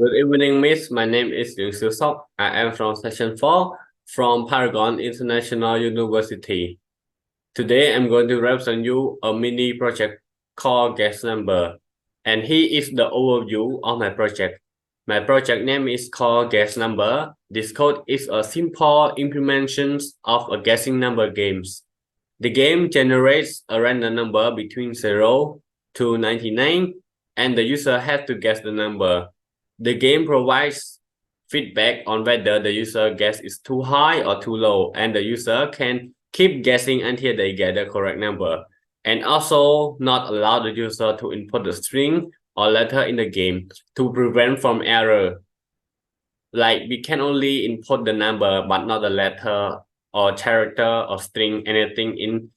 Good evening, Miss. My name is Yun Siu Sok. I am from Section 4 from Paragon International University. Today, I'm going to represent you a mini project called Guest Number. And here is the overview of my project. My project name is called Guess Number. This code is a simple implementation of a guessing number games. The game generates a random number between 0 to 99, and the user has to guess the number. The game provides feedback on whether the user guess is too high or too low, and the user can keep guessing until they get the correct number, and also not allow the user to input the string or letter in the game to prevent from error. Like we can only input the number, but not the letter or character or string, anything in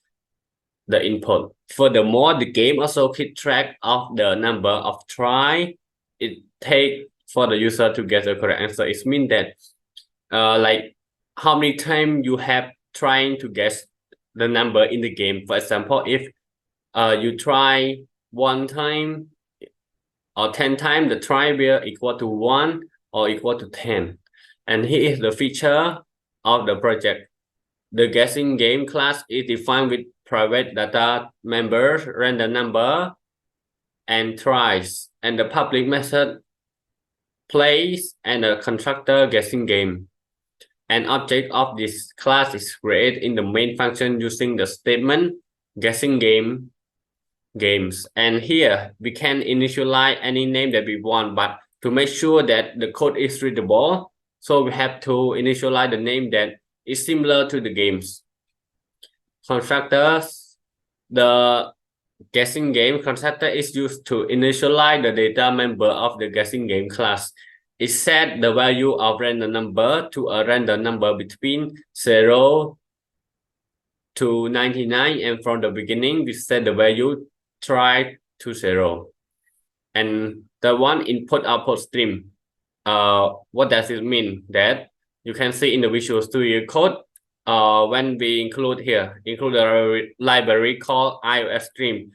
the input. Furthermore, the game also keep track of the number of try it take for the user to get the correct answer. It means that like how many times you have trying to guess the number in the game. For example, if you try 1 time or 10 times, the try will equal to 1 or equal to 10. And here is the feature of the project. The guessing game class is defined with private data members, random number, and tries, and the public method plays and a constructor guessing game. An object of this class is created in the main function using the statement guessing games. And here we can initialize any name that we want, but to make sure that the code is readable, so we have to initialize the name that is similar to the games. Constructors, the guessing game constructor is used to initialize the data member of the guessing game class. It set the value of random number to a random number between 0 to 99, and from the beginning we set the value try to 0. And the one input output stream, what does it mean? That you can see in the Visual Studio Code, when we include a library called iOS stream.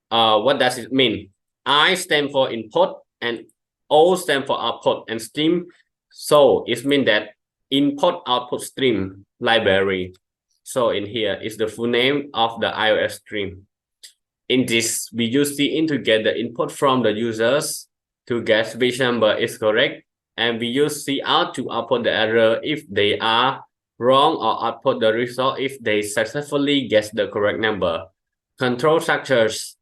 What does it mean? I stand for input and O stand for output and stream. So it means that input output stream library. So in here is the full name of the iOS stream. In this, we use Cin to get the input from the users to guess which number is correct, and we use Cout to output the error if they are wrong, or output the result if they successfully guess the correct number. Control structures.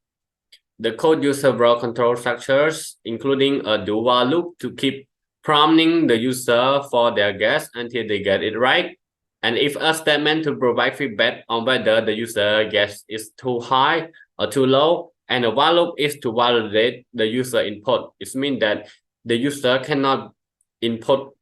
The code uses several control structures, including a do while loop to keep prompting the user for their guess until they get it right, and if a statement to provide feedback on whether the user guess is too high or too low, and a while loop is to validate the user input. It means that the user cannot input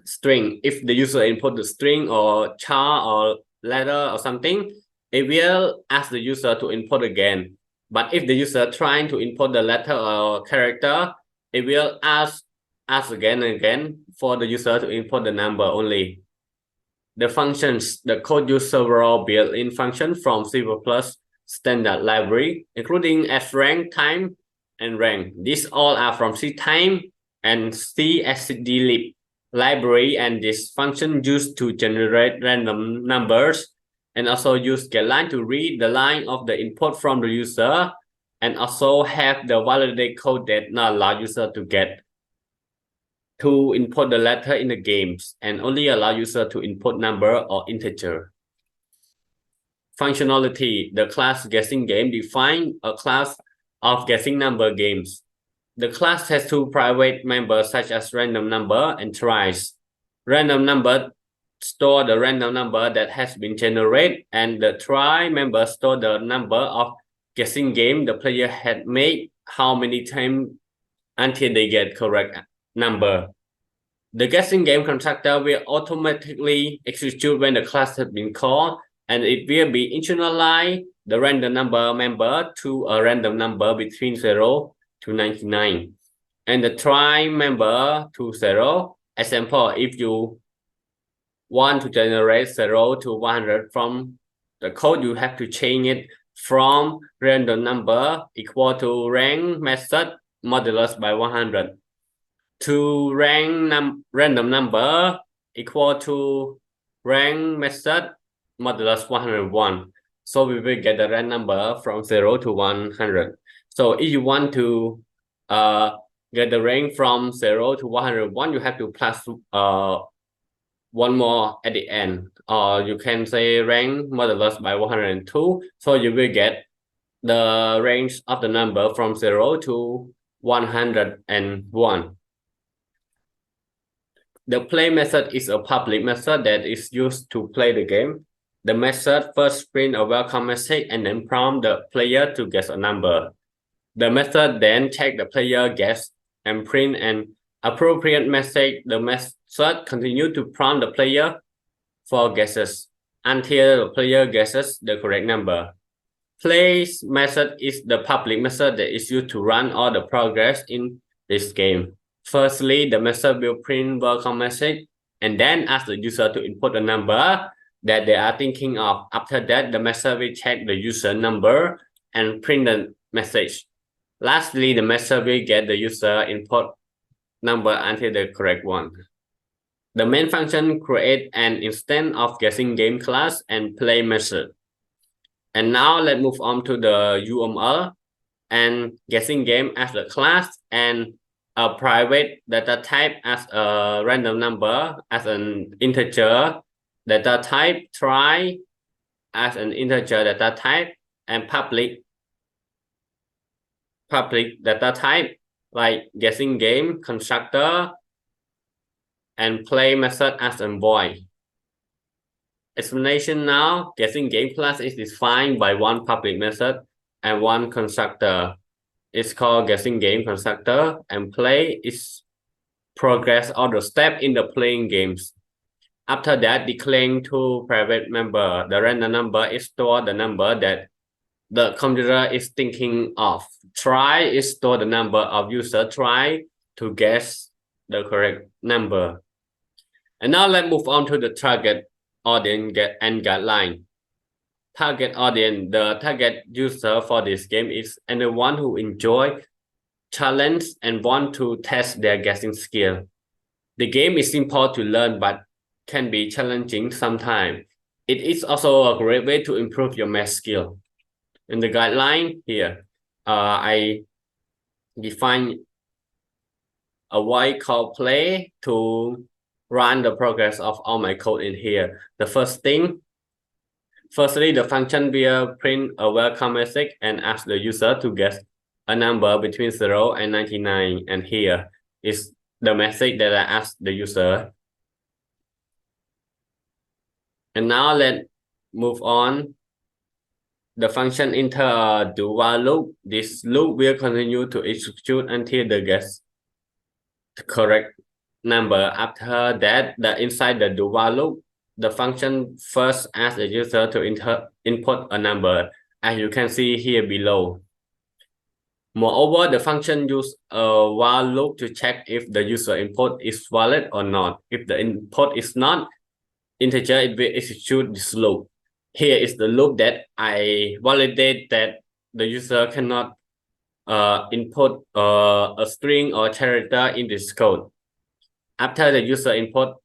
string. If the user input the string or char or letter or something, it will ask the user to input again. But if the user trying to input the letter or character, it will ask again and again for the user to input the number only. The functions, the code uses several built-in functions from C++ standard library, including srank, time, and rank. These all are from ctime and cstdlib library, and this function used to generate random numbers, and also use getLine to read the line of the input from the user, and also have the validate code that not allow user to input the letter in the games, and only allow user to input number or integer. Functionality. The class guessing game define a class of guessing number games. The class has 2 private members such as random number and tries. Random number store the random number that has been generated, and the try member store the number of guessing game the player had made how many times until they get correct number. The guessing game constructor will automatically execute when the class has been called, and it will be initialize the random number member to a random number between 0 to 99, and the try member to 0. Example, if you want to generate 0 to 100 from the code, you have to change it from random number equal to rank method modulus by 100. to random number equal to rank method modulus 101. So we will get the random number from 0 to 100. So if you want to get the range from 0 to 101, you have to plus one more at the end, or you can say rank modulus by 102. So you will get the range of the number from 0 to 101. The play method is a public method that is used to play the game. The method first print a welcome message and then prompt the player to guess a number. The method then check the player guess and print an appropriate message. The method continue to prompt the player for guesses until the player guesses the correct number. Play method is the public method that is used to run all the progress in this game. Firstly, the method will print welcome message and then ask the user to input a number that they are thinking of. After that, the method will check the user number and print the message. Lastly, the method will get the user input number until the correct one. The main function create an instance of guessing game class and play method. And now let's move on to the UML and guessing game as a class and a private data type as a random number as an integer data type, try as an integer data type, and public data type like guessing game constructor and play method as a void. Explanation now, guessing game class is defined by one public method and one constructor. It's called guessing game constructor, and play is progress or the step in the playing games. After that, declaring two private member. The random number is store the number that the computer is thinking of. Try is store the number of user try to guess the correct number. And now let's move on to the target audience and guideline. Target audience. The target user for this game is anyone who enjoy challenge and want to test their guessing skill. The game is simple to learn but can be challenging sometimes. It is also a great way to improve your math skill. In the guideline here, I define a void called play to run the progress of all my code in here. The firstly, the function will print a welcome message and ask the user to guess a number between 0 and 99. And here is the message that I asked the user. And now let's move on. The function enter a do-while loop. This loop will continue to execute until the guess the correct number. After that, inside the do-while loop, the function first asks the user to input a number, as you can see here below. Moreover, the function uses a while loop to check if the user input is valid or not. If the input is not integer, it will execute this loop. Here is the loop that I validate that the user cannot input a string or character in this code. After the user input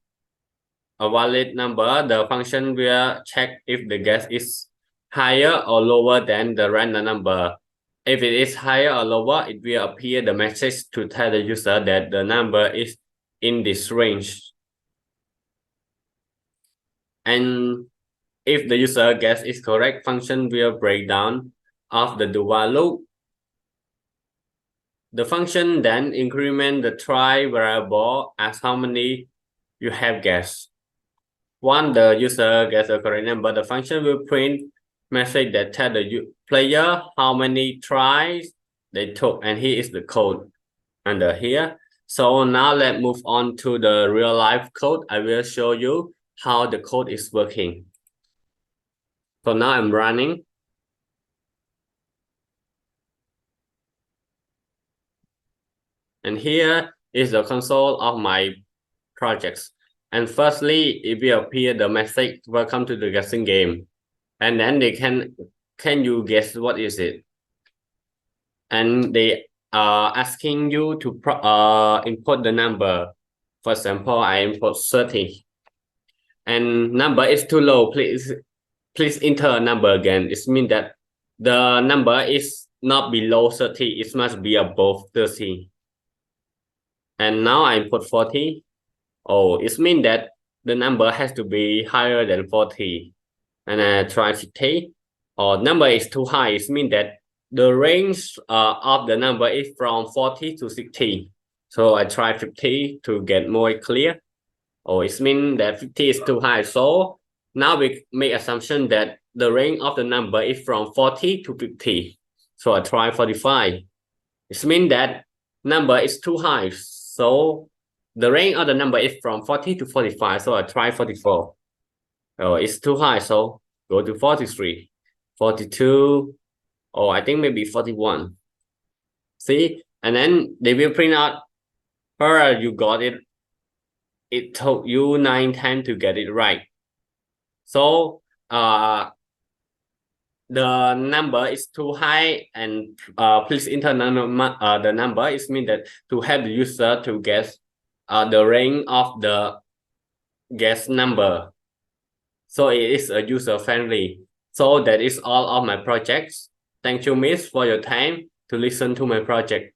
a valid number, the function will check if the guess is higher or lower than the random number. If it is higher or lower, it will appear the message to tell the user that the number is in this range. And if the user guess is correct, function will break down of the do-while loop. The function then increment the try variable as how many you have guessed. Once the user gets a correct number, the function will print message that tell the player how many tries they took, and here is the code under here. So now let's move on to the real life code. I will show you how the code is working. So now I'm running. And here is the console of my projects. And firstly, it will appear the message, welcome to the guessing game. And then they can you guess what is it? And they asking you to input the number. For example, I input 30 and number is too low. Please enter a number again. It means that the number is not below 30. It must be above 30. And now I input 40. Oh, it means that the number has to be higher than 40. And I try 50. Or number is too high. It means that the range of the number is from 40 to 60. So I try 50 to get more clear. Oh, it means that 50 is too high. So now we make assumption that the range of the number is from 40 to 50. So I try 45. It means that number is too high. So the range of the number is from 40 to 45. So I try 44. Oh, it's too high. So go to 43, 42. Oh, I think maybe 41. See? And then they will print out, you got it. It took you 9 times to get it right. So the number is too high and please enter the number. It means that to help the user to guess the range of the guess number. So it is a user friendly. So that is all of my projects. Thank you, Miss, for your time to listen to my project.